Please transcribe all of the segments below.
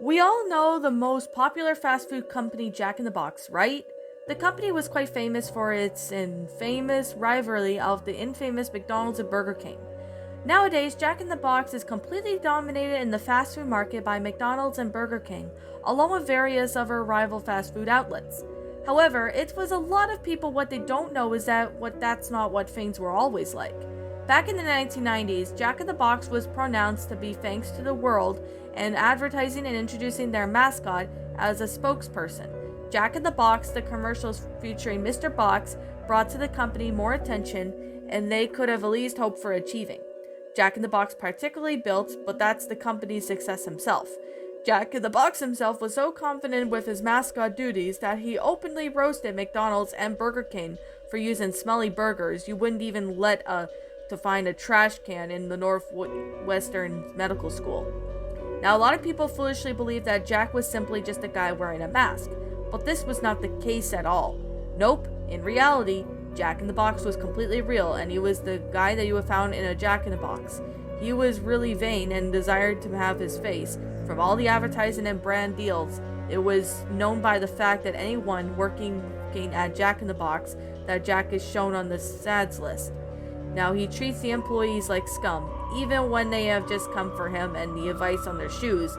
We all know the most popular fast food company, Jack in the Box, right? The company was quite famous for its infamous rivalry of the infamous McDonald's and Burger King. Nowadays, Jack in the Box is completely dominated in the fast food market by McDonald's and Burger King, along with various other rival fast food outlets. However, it was a lot of people what they don't know is that's not what things were always like. Back in the 1990s, Jack in the Box was pronounced to be thanks to the world and advertising and introducing their mascot as a spokesperson. Jack in the Box, the commercials featuring Mr. Box, brought to the company more attention and they could have at least hoped for achieving. Jack in the Box particularly built, but that's the company's success himself. Jack in the Box himself was so confident with his mascot duties that he openly roasted McDonald's and Burger King for using smelly burgers. You wouldn't even let to find a trash can in the Northwestern Medical School. Now, a lot of people foolishly believe that Jack was simply just a guy wearing a mask, but this was not the case at all. Nope, in reality, Jack in the Box was completely real, and he was the guy that you would found in a Jack in the Box. He was really vain and desired to have his face. From all the advertising and brand deals, it was known by the fact that anyone working at Jack in the Box that Jack is shown on the SADS list. Now, he treats the employees like scum, even when they have just come for him and the advice on their shoes.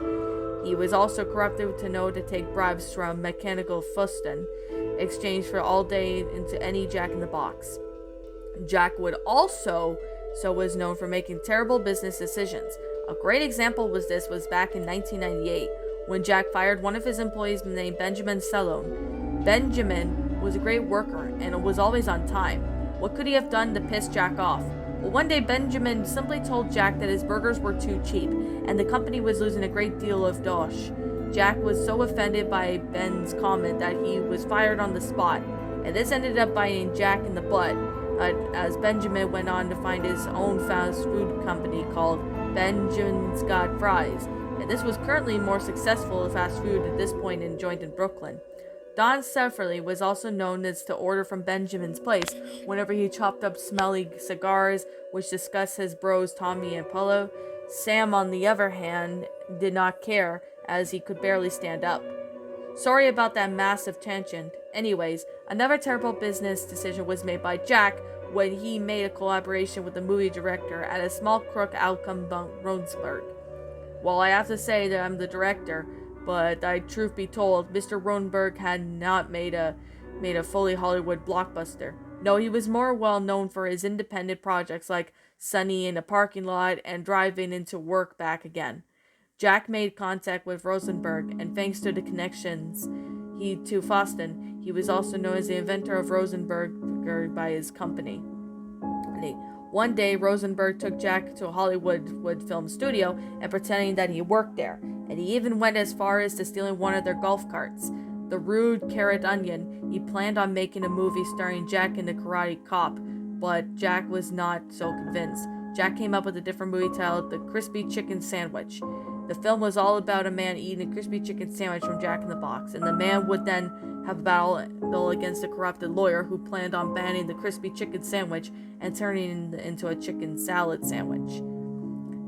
He was also corrupted to know to take bribes from mechanical Fuston, exchange for all day into any Jack in the Box. Jack would also was known for making terrible business decisions. A great example was back in 1998 when Jack fired one of his employees named Benjamin Salone. Benjamin was a great worker and was always on time. What could he have done to piss Jack off? Well, one day Benjamin simply told Jack that his burgers were too cheap and the company was losing a great deal of dosh. Jack was so offended by Ben's comment that he was fired on the spot, and this ended up biting Jack in the butt as Benjamin went on to find his own fast food company called Benjamin's Got Fries, and this was currently more successful as fast food at this point and joined in Brooklyn. Don Sefferly was also known as to order from Benjamin's place whenever he chopped up smelly cigars, which discussed his bros Tommy and Polo. Sam, on the other hand, did not care, as he could barely stand up. Sorry about that massive tangent. Anyways, another terrible business decision was made by Jack when he made a collaboration with the movie director at a small crook outcome Ronsburg. Well, I have to say that I'm the director, but truth be told, Mr. Ronberg had not made a fully Hollywood blockbuster. No, he was more well known for his independent projects like Sunny in a Parking Lot and Driving into Work Back Again. Jack made contact with Rosenberg, and thanks to the connections to Foston, he was also known as the inventor of Rosenberg by his company. One day, Rosenberg took Jack to a Hollywood film studio and pretending that he worked there, and he even went as far as to stealing one of their golf carts. The rude carrot onion, he planned on making a movie starring Jack and the Karate Cop, but Jack was not so convinced. Jack came up with a different movie titled The Crispy Chicken Sandwich. The film was all about a man eating a crispy chicken sandwich from Jack in the Box, and the man would then have a battle against a corrupted lawyer who planned on banning the crispy chicken sandwich and turning it into a chicken salad sandwich.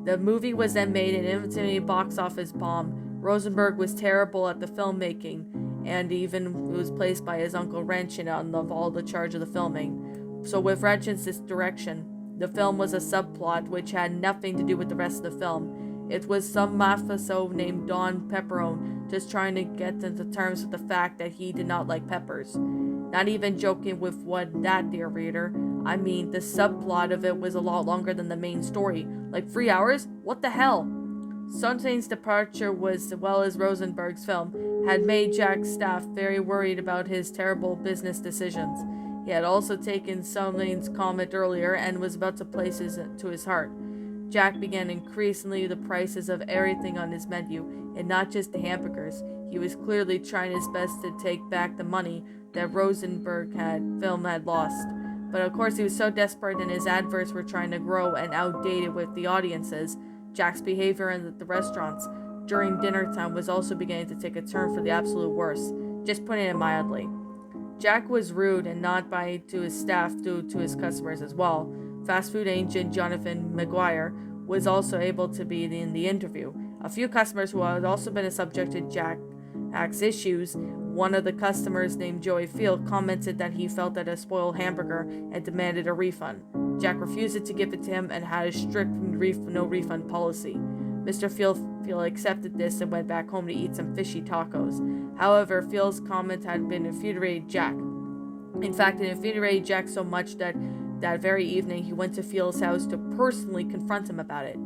The movie was then made an immediate box office bomb. Rosenberg was terrible at the filmmaking, and even was placed by his uncle Wrenchin on all the charge of the filming. So with Wrenchin's direction, the film was a subplot which had nothing to do with the rest of the film. It was some mafioso named Don Pepperone just trying to get into terms with the fact that he did not like peppers. Not even joking with what that, dear reader. I mean, the subplot of it was a lot longer than the main story. Like 3 hours? What the hell? Sondheim's departure was, as well as Rosenberg's film, had made Jack's staff very worried about his terrible business decisions. He had also taken Sondheim's comment earlier and was about to place it to his heart. Jack began increasingly the prices of everything on his menu, and not just the hamburgers. He was clearly trying his best to take back the money that Rosenberg had lost. But of course he was so desperate and his adverts were trying to grow and outdated with the audiences. Jack's behavior in the restaurants during dinner time was also beginning to take a turn for the absolute worst, just putting it mildly. Jack was rude and not to his staff due to his customers as well. Fast food agent Jonathan McGuire was also able to be in the interview. A few customers who had also been subject to Jack's issues, one of the customers named Joey Field, commented that he felt that a spoiled hamburger and demanded a refund. Jack refused to give it to him and had a strict no refund policy. Mr. Field accepted this and went back home to eat some fishy tacos. However, Field's comment had been infuriated Jack. In fact, it infuriated Jack so much that very evening he went to Field's house to personally confront him about it.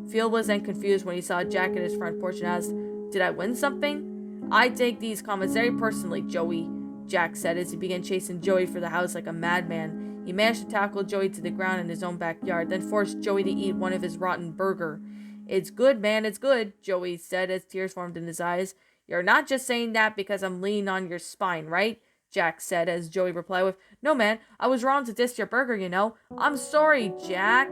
Field was then confused when he saw Jack at his front porch and asked, "Did I win something?" "I take these comments very personally, Joey," Jack said as he began chasing Joey for the house like a madman. He managed to tackle Joey to the ground in his own backyard, then forced Joey to eat one of his rotten burger. "It's good, man, it's good," Joey said as tears formed in his eyes. "You're not just saying that because I'm leaning on your spine, right?" Jack said as Joey replied with, "No, man, I was wrong to diss your burger, you know." "I'm sorry, Jack."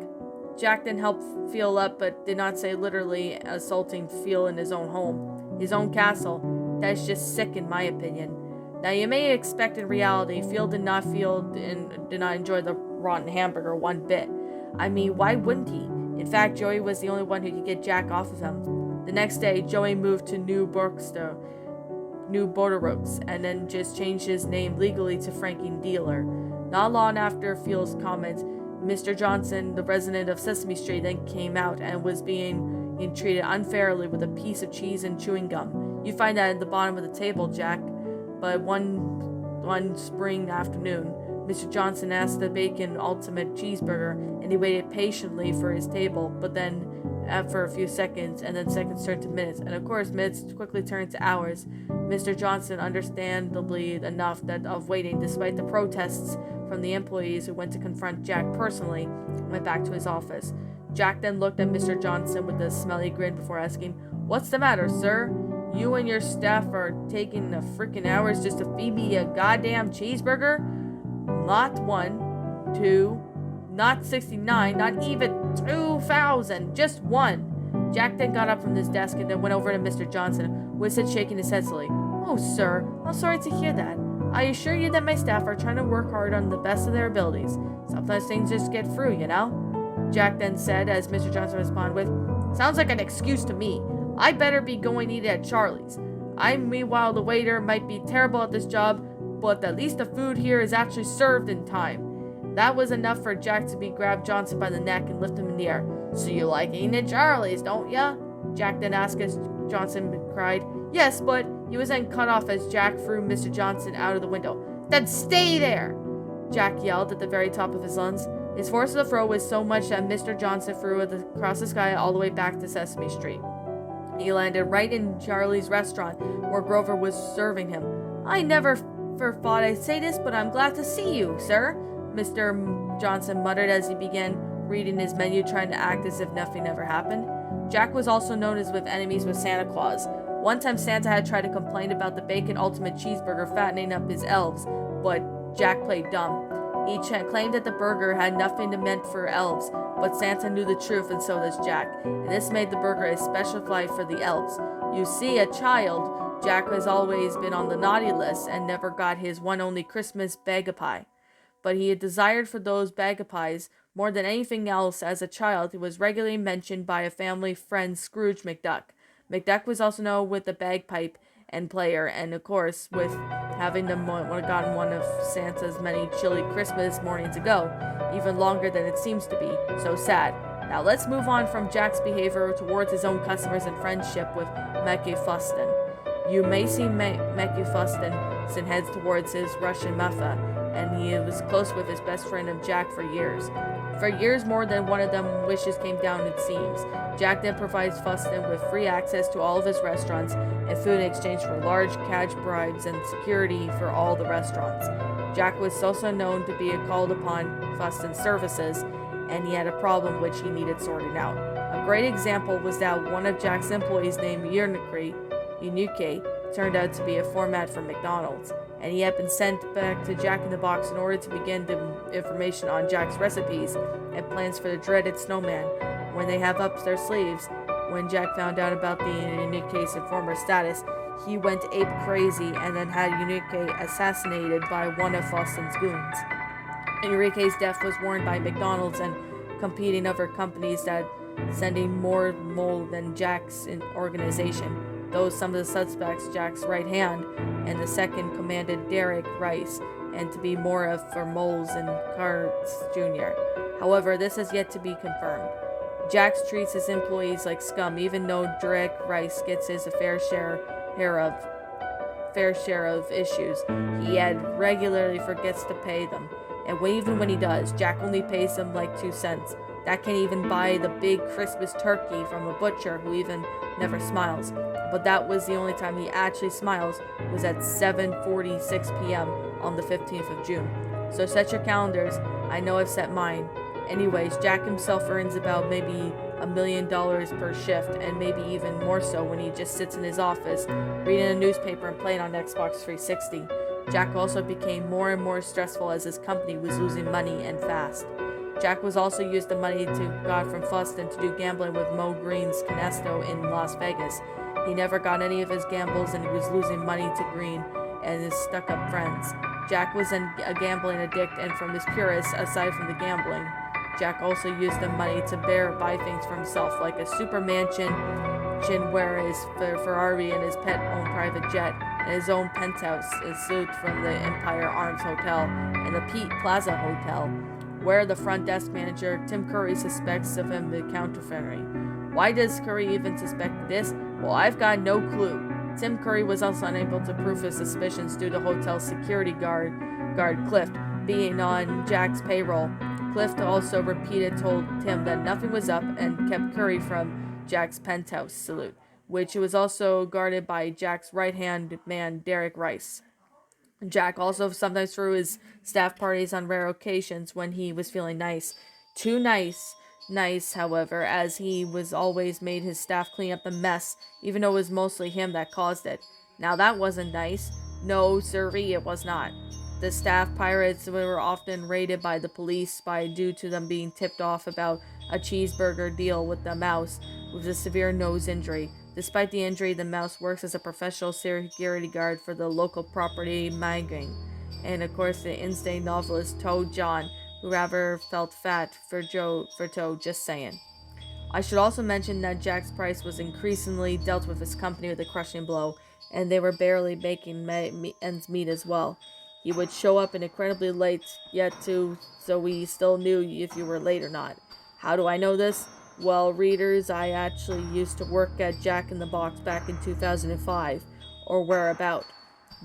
Jack then helped Field up, but did not say literally assaulting Field in his own home, his own castle. That's just sick in my opinion. Now you may expect in reality, Field did not enjoy the rotten hamburger one bit. I mean, why wouldn't he? In fact, Joey was the only one who could get Jack off of him. The next day, Joey moved to New Bordeaux, and then just changed his name legally to Frankie Dealer. Not long after Field's comment, Mr. Johnson, the resident of Sesame Street, then came out and was being treated unfairly with a piece of cheese and chewing gum. You find that at the bottom of the table, Jack. But one spring afternoon, Mr. Johnson asked the bacon ultimate cheeseburger, and he waited patiently for his table, but then for a few seconds, and then seconds turned to minutes, and of course minutes quickly turned to hours. Mr. Johnson, understandably enough of waiting, despite the protests from the employees who went to confront Jack personally, went back to his office. Jack then looked at Mr. Johnson with a smelly grin before asking, "What's the matter, sir? You and your staff are taking the freaking hours just to feed me a goddamn cheeseburger? Not 1, 2, not 69, not even 2,000, just 1. Jack then got up from his desk and then went over to Mr. Johnson, who said, shaking his head slowly, "Oh, sir, I'm sorry to hear that. I assure you that my staff are trying to work hard on the best of their abilities. Sometimes things just get through, you know?" Jack then said, as Mr. Johnson responded with, "Sounds like an excuse to me. I better be going to eat at Charlie's. Meanwhile, the waiter might be terrible at this job, but at least the food here is actually served in time." That was enough for Jack to grab Johnson by the neck and lift him in the air. "So you like eating at Charlie's, don't ya?" Jack then asked as Johnson cried, "Yes, but..." He was then cut off as Jack threw Mr. Johnson out of the window. "Then stay there!" Jack yelled at the very top of his lungs. His force of the throw was so much that Mr. Johnson threw it across the sky all the way back to Sesame Street. He landed right in Charlie's restaurant, where Grover was serving him. "I never thought I'd say this, but I'm glad to see you, sir," Mr. Johnson muttered as he began reading his menu, trying to act as if nothing ever happened. Jack was also known as enemies with Santa Claus. One time Santa had tried to complain about the bacon ultimate cheeseburger fattening up his elves, but Jack played dumb. He claimed that the burger had nothing to meant for elves, but Santa knew the truth and so does Jack, and this made the burger a special flight for the elves. You see, a child, Jack has always been on the naughty list and never got his one only Christmas bag of pie. But he had desired for those bag of pies more than anything else. As a child, he was regularly mentioned by a family friend, Scrooge McDuck. McDuck was also known with the bagpipe and player, and of course, with having gotten one of Santa's many chilly Christmas mornings ago, even longer than it seems to be. So sad. Now let's move on from Jack's behavior towards his own customers and friendship with Matthew Fuston. You may see Matthew Fuston heads towards his Russian mafia, and he was close with his best friend of Jack for years. For years, more than one of them wishes came down, it seems. Jack then provides Fuston with free access to all of his restaurants and food in exchange for large cash bribes and security for all the restaurants. Jack was also known to be called upon Fuston's services, and he had a problem which he needed sorting out. A great example was that one of Jack's employees named Yunuke turned out to be a format for McDonald's, and he had been sent back to Jack in the Box in order to begin the information on Jack's recipes and plans for the dreaded snowman when they have up their sleeves. When Jack found out about the Yunuke's informer status, he went ape crazy and then had Yunuke assassinated by one of Fuston's goons. Yunuke's death was warned by McDonald's and competing other companies that sending more mole than Jack's organization, though some of the suspects Jack's right hand and the second commanded Derek Rice, and to be more of for moles and Carts Jr. However, this has yet to be confirmed. Jax treats his employees like scum, even though Derek Rice gets his fair share of issues. He regularly forgets to pay them, and even when he does, Jack only pays them like 2 cents. That can't even buy the big Christmas turkey from a butcher who even never smiles. But that was the only time he actually smiles, was at 7:46 p.m. on the 15th of June. So set your calendars. I know I've set mine. Anyways, Jack himself earns about maybe $1 million per shift, and maybe even more so when he just sits in his office, reading a newspaper and playing on Xbox 360. Jack also became more and more stressful as his company was losing money and fast. Jack was also used the money to got from Fuston to do gambling with Mo Green's Canesto in Las Vegas. He never got any of his gambles, and he was losing money to Green and his stuck-up friends. Jack was a gambling addict, and from his purists, aside from the gambling, Jack also used the money to buy things for himself, like a super mansion, where his Ferrari and his pet-owned private jet, and his own penthouse is suit from the Empire Arms Hotel and the Pete Plaza Hotel, where the front desk manager, Tim Curry, suspects of him the counterfeiting. Why does Curry even suspect this? Well, I've got no clue. Tim Curry was also unable to prove his suspicions due to hotel security guard Clift being on Jack's payroll. Clift also told Tim that nothing was up and kept Curry from Jack's penthouse salute, which was also guarded by Jack's right-hand man, Derek Rice. Jack also sometimes threw his staff parties on rare occasions when he was feeling nice. Too nice, however, as he was always made his staff clean up the mess, even though it was mostly him that caused it. Now that wasn't nice. No, sirree, it was not. The staff pirates were often raided by the police due to them being tipped off about a cheeseburger deal with the mouse with a severe nose injury. Despite the injury, the mouse works as a professional security guard for the local property magazine. And of course, the insane novelist Toad John, who rather felt fat for Toad, just saying. I should also mention that Jack's price was increasingly dealt with his company with a crushing blow, and they were barely making ends meet as well. He would show up incredibly late, so we still knew if you were late or not. How do I know this? Well, readers, I actually used to work at Jack in the Box back in 2005, or whereabout.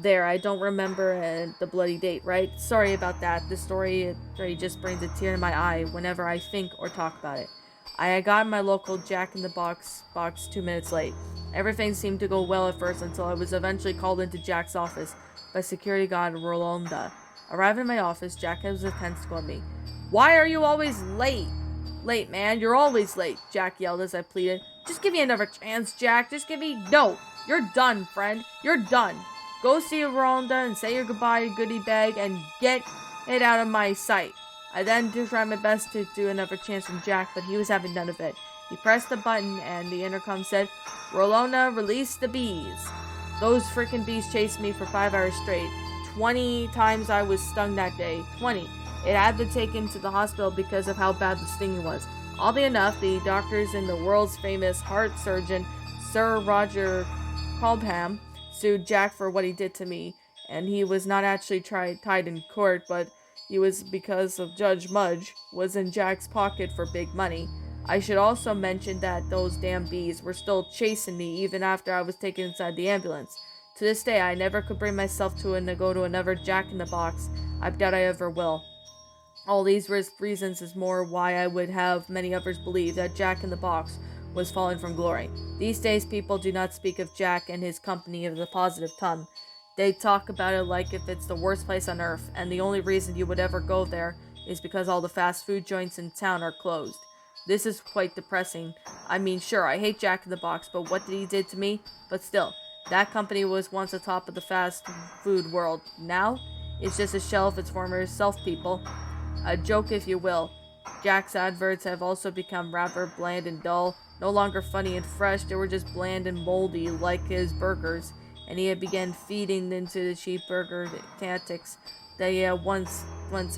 There, I don't remember the bloody date, right? Sorry about that. This story just brings a tear to my eye whenever I think or talk about it. I had gotten my local Jack in the Box 2 minutes late. Everything seemed to go well at first until I was eventually called into Jack's office by security guard Rolanda. Arriving in my office, Jack has a tense to me. "Why are you always late?" "Late, man. You're always late," Jack yelled as I pleaded. "Just give me another chance, Jack. Just give me..." "No. You're done, friend. You're done. Go see Rolanda and say your goodbye, goodie bag, and get it out of my sight." I then tried my best to do another chance from Jack, but he was having none of it. He pressed the button, and the intercom said, "Rolanda, release the bees." Those freaking bees chased me for 5 hours straight. 20 times I was stung that day. 20. It had to take him to the hospital because of how bad the stinging was. Oddly enough, the doctors and the world's famous heart surgeon, Sir Roger Cobham, sued Jack for what he did to me, and he was not actually tied in court, but he was because of Judge Mudge was in Jack's pocket for big money. I should also mention that those damn bees were still chasing me even after I was taken inside the ambulance. To this day, I never could bring myself to go to another Jack in the Box. I doubt I ever will. All these reasons is more why I would have many others believe that Jack in the Box was fallen from glory. These days, people do not speak of Jack and his company with a positive tongue. They talk about it like if it's the worst place on earth, and the only reason you would ever go there is because all the fast food joints in town are closed. This is quite depressing. I mean, sure, I hate Jack in the Box, but what did he did to me? But still, that company was once the top of the fast food world. Now, it's just a shell of its former self, people. A joke, if you will. Jack's adverts have also become rather bland and dull, no longer funny and fresh. They were just bland and moldy, like his burgers, and he had begun feeding into the cheap burger tactics that he had once warned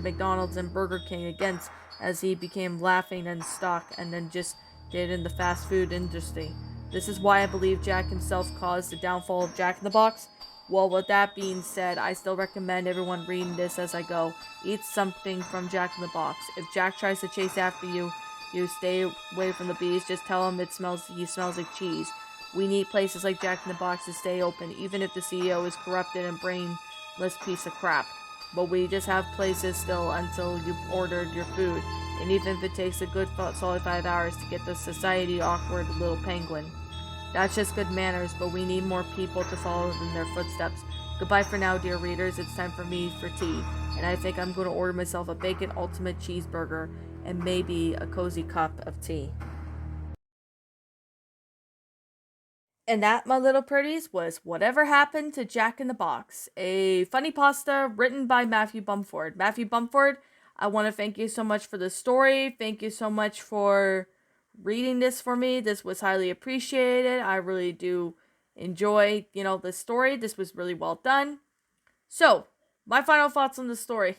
McDonald's and Burger King against as he became laughing and stuck and then just did in the fast food industry. This is why I believe Jack himself caused the downfall of Jack in the Box. Well, with that being said, I still recommend everyone reading this as I go. Eat something from Jack in the Box. If Jack tries to chase after you, you stay away from the bees. Just tell him he smells like cheese. We need places like Jack in the Box to stay open, even if the CEO is corrupted and brainless piece of crap. But we just have places still until you've ordered your food, and even if it takes a good solid 5 hours to get the society awkward little penguin. That's just good manners, but we need more people to follow in their footsteps. Goodbye for now, dear readers. It's time for me for tea, and I think I'm going to order myself a bacon ultimate cheeseburger and maybe a cozy cup of tea. And that, my little pretties, was Whatever Happened to Jack in the Box, a funny pasta written by Matthew Bumford. Matthew Bumford, I want to thank you so much for the story. Thank you so much for reading this for me. This was highly appreciated. I really do enjoy, this story. This was really well done. So, my final thoughts on the story.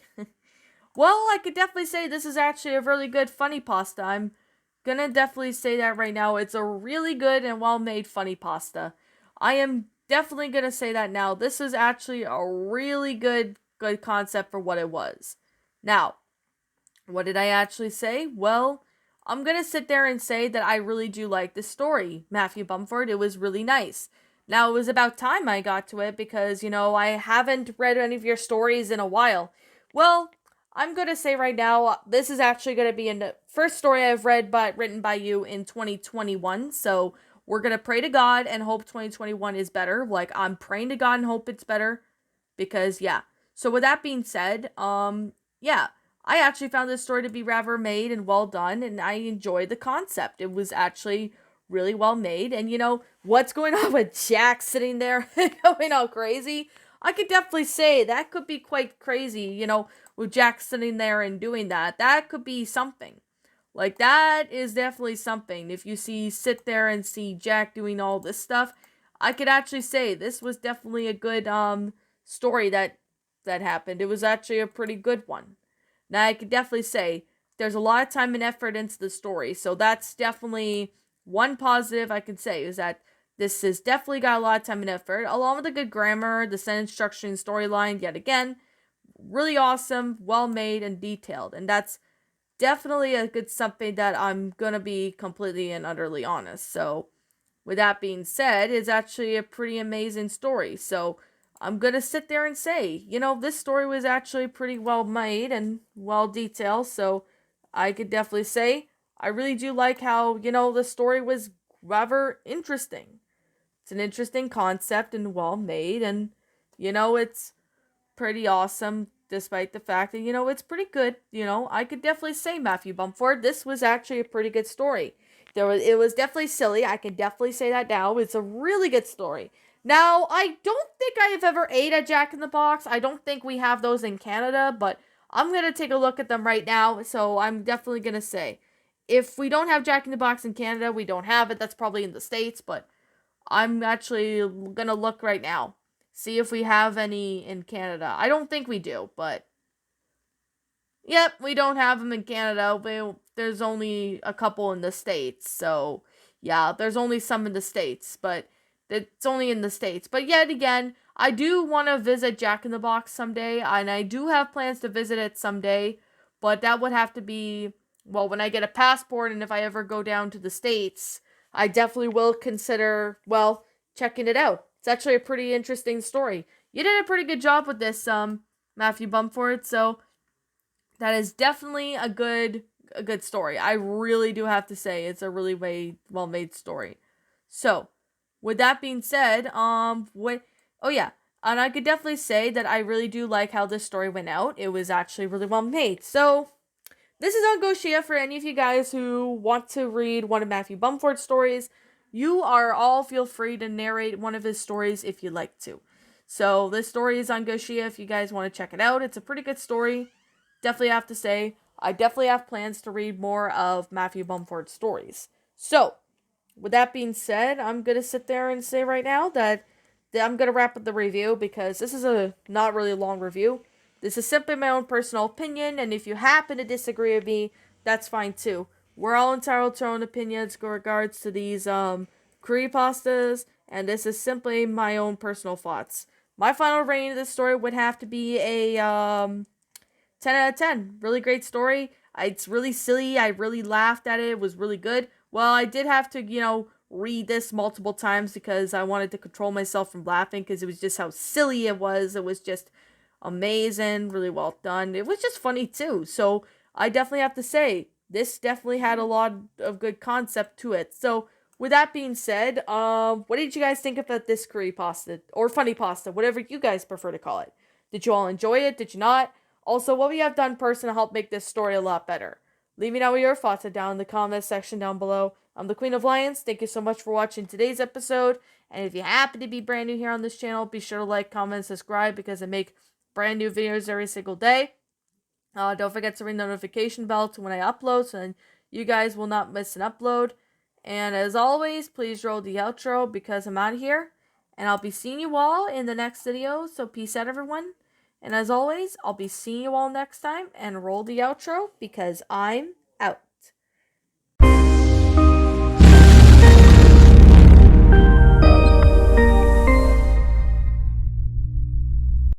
Well, I could definitely say this is actually a really good funny pasta. I'm gonna definitely say that right now. It's a really good and well-made funny pasta. I am definitely gonna say that now. This is actually a really good concept for what it was. Now, what did I actually say? Well, I'm gonna sit there and say that I really do like this story, Matthew Bumford. It was really nice. Now, it was about time I got to it because, I haven't read any of your stories in a while. Well, I'm gonna say right now, this is actually gonna be the first story I've read but written by you in 2021. So we're gonna pray to God and hope 2021 is better. Like, I'm praying to God and hope it's better because, yeah. So with that being said, yeah, I actually found this story to be rather made and well done, and I enjoyed the concept. It was actually really well made, and what's going on with Jack sitting there going all crazy? I could definitely say that could be quite crazy, with Jack sitting there and doing that. That could be something. Like, that is definitely something. If you sit there and see Jack doing all this stuff, I could actually say this was definitely a good story that happened. It was actually a pretty good one. Now, I could definitely say there's a lot of time and effort into the story, so that's definitely one positive I can say, is that this has definitely got a lot of time and effort, along with the good grammar, the sentence structure, and storyline, yet again, really awesome, well made, and detailed, and that's definitely a good something that I'm gonna be completely and utterly honest. So, with that being said, it's actually a pretty amazing story. So, I'm gonna sit there and say, this story was actually pretty well made and well detailed. So, I could definitely say I really do like how, the story was rather interesting. It's an interesting concept and well made, and, it's pretty awesome despite the fact that, it's pretty good. I could definitely say, Matthew Bumford, this was actually a pretty good story. It was definitely silly. I can definitely say that now. It's a really good story. Now, I don't think I have ever ate a Jack in the Box. I don't think we have those in Canada, but I'm going to take a look at them right now. So I'm definitely going to say, if we don't have Jack in the Box in Canada, we don't have it. That's probably in the States, but I'm actually going to look right now. See if we have any in Canada. I don't think we do, but yep, we don't have them in Canada. There's only a couple in the States. So, yeah, there's only some in the States, but it's only in the States. But yet again, I do want to visit Jack in the Box someday, and I do have plans to visit it someday, but that would have to be, well, when I get a passport, and if I ever go down to the States, I definitely will consider, well, checking it out. It's actually a pretty interesting story. You did a pretty good job with this, Matthew Bumford, so that is definitely a good story. I really do have to say it's a really well made story. So, with that being said, oh yeah, and I could definitely say that I really do like how this story went out. It was actually really well made. So, this is on Goshia for any of you guys who want to read one of Matthew Bumford's stories. You are all feel free to narrate one of his stories if you'd like to. So, this story is on Goshia if you guys want to check it out. It's a pretty good story. Definitely have to say, I definitely have plans to read more of Matthew Bumford's stories. So, with that being said, I'm going to sit there and say right now that I'm going to wrap up the review because this is a not really long review. This is simply my own personal opinion, and if you happen to disagree with me, that's fine too. We're all entitled to our own opinions in regards to these creepypastas, and this is simply my own personal thoughts. My final rating of this story would have to be a 10 out of 10. Really great story. It's really silly. I really laughed at it. It was really good. Well, I did have to, read this multiple times because I wanted to control myself from laughing because it was just how silly it was. It was just amazing, really well done. It was just funny too. So I definitely have to say, this definitely had a lot of good concept to it. So with that being said, what did you guys think about this curry pasta or funny pasta, whatever you guys prefer to call it? Did you all enjoy it? Did you not? Also, what we have done personally to help make this story a lot better? Leave me know what your thoughts are down in the comment section down below. I'm the Queen of Lions. Thank you so much for watching today's episode. And if you happen to be brand new here on this channel, be sure to like, comment, and subscribe because I make brand new videos every single day. Don't forget to ring the notification bell to when I upload so then you guys will not miss an upload. And as always, please roll the outro because I'm out of here. And I'll be seeing you all in the next video. So peace out, everyone. And as always, I'll be seeing you all next time. And roll the outro because I'm out.